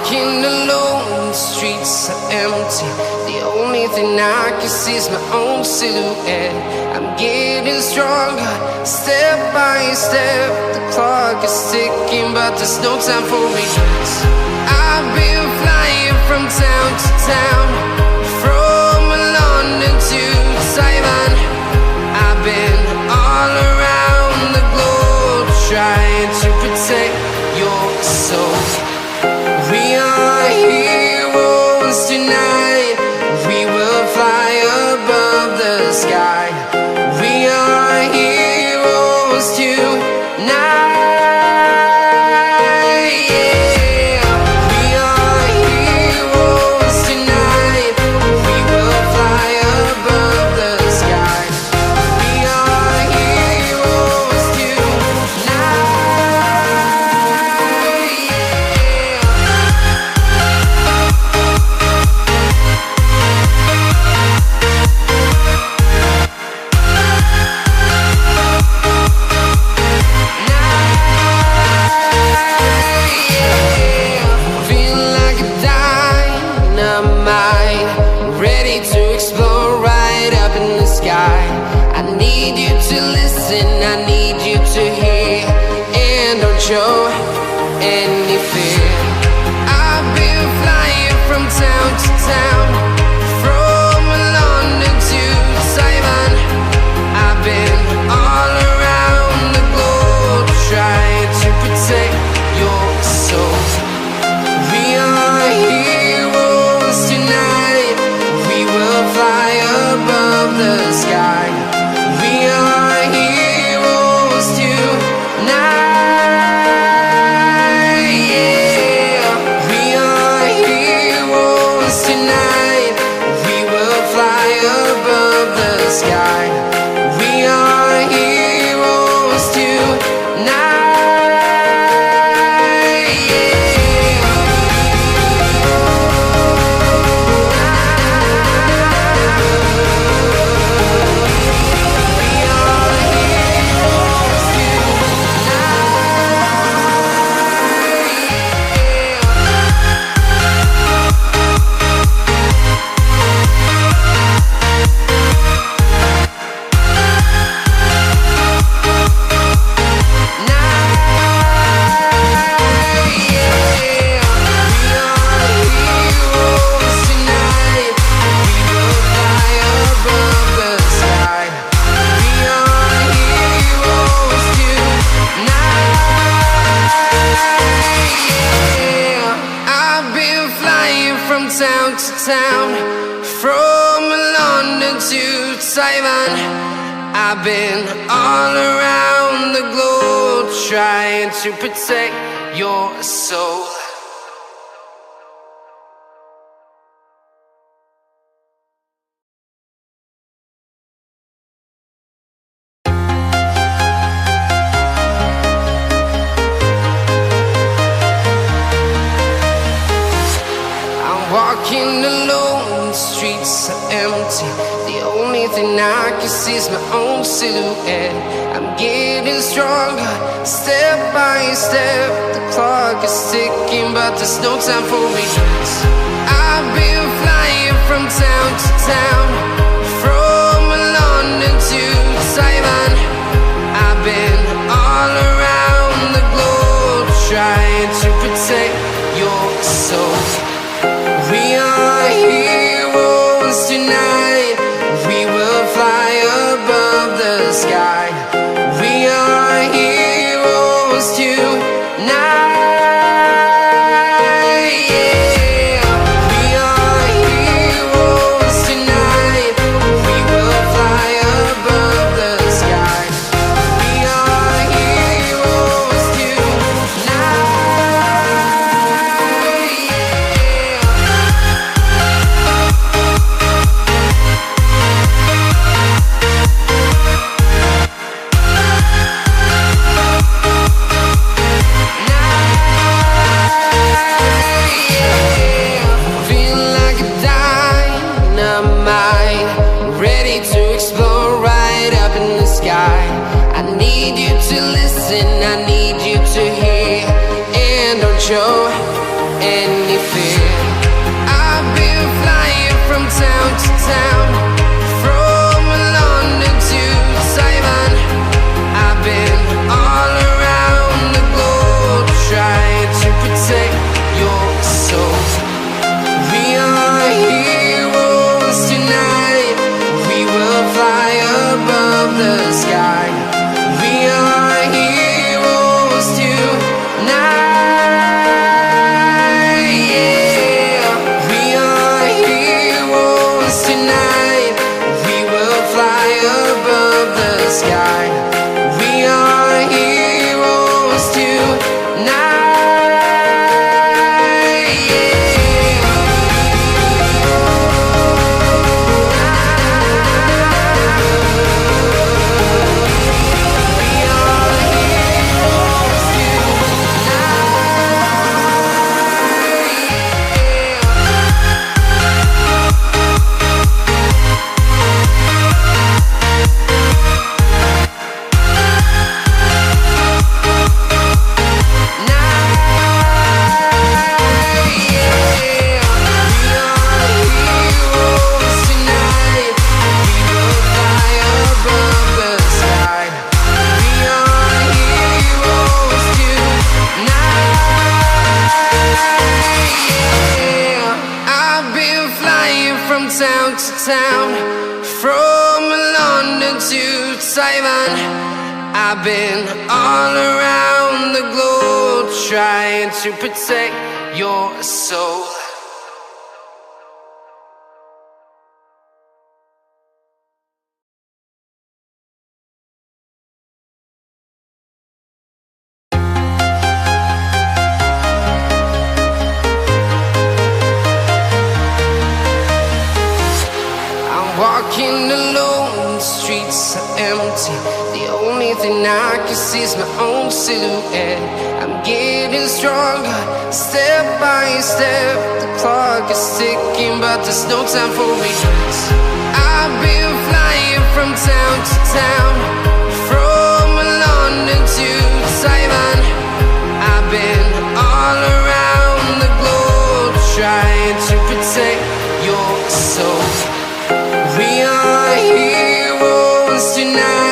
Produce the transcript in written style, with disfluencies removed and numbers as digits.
walking alone, the streets are empty. The only thing I can see is my own silhouette. I'm getting stronger, step by step. The clock is ticking, but there's no time for regrets. I've been flying from town to town, from London to Taiwan. I've been all around the globe, trying to protect your soul. We are heroes tonight. We will fly above the sky. We are heroes tonight. Show any fear. I've been flying from town to town, from London to Taiwan. I've been all around the globe, trying to protect your soul. We are heroes tonight. We will fly above the sky. We are heroes tonight. Town to town, from London to Taiwan. I've been all around the globe, trying to protect your soul. Walking alone, the streets are empty. The only thing I can see is my own silhouette. I'm getting stronger, step by step. The clock is ticking, but there's no time for regrets. I've been flying from town to town, from London to Taiwan. I've been all around the globe, trying to protect your soul. We are heroes tonight. We will fly above the sky. We are heroes tonight. We are heroes tonight. the sky. We are heroes tonight. Yeah, we are heroes tonight. We will fly above the sky. We are heroes tonight. Town to town, from London to Taiwan. I've been all around the globe trying to protect your soul. Walking alone, the streets are empty. The only thing I can see is my own silhouette. I'm getting stronger, step by step. The clock is ticking, but there's no time for regrets. I've been flying from town to town, from London to Taiwan. I've been all around the globe trying to protect your soul. We are heroes tonight.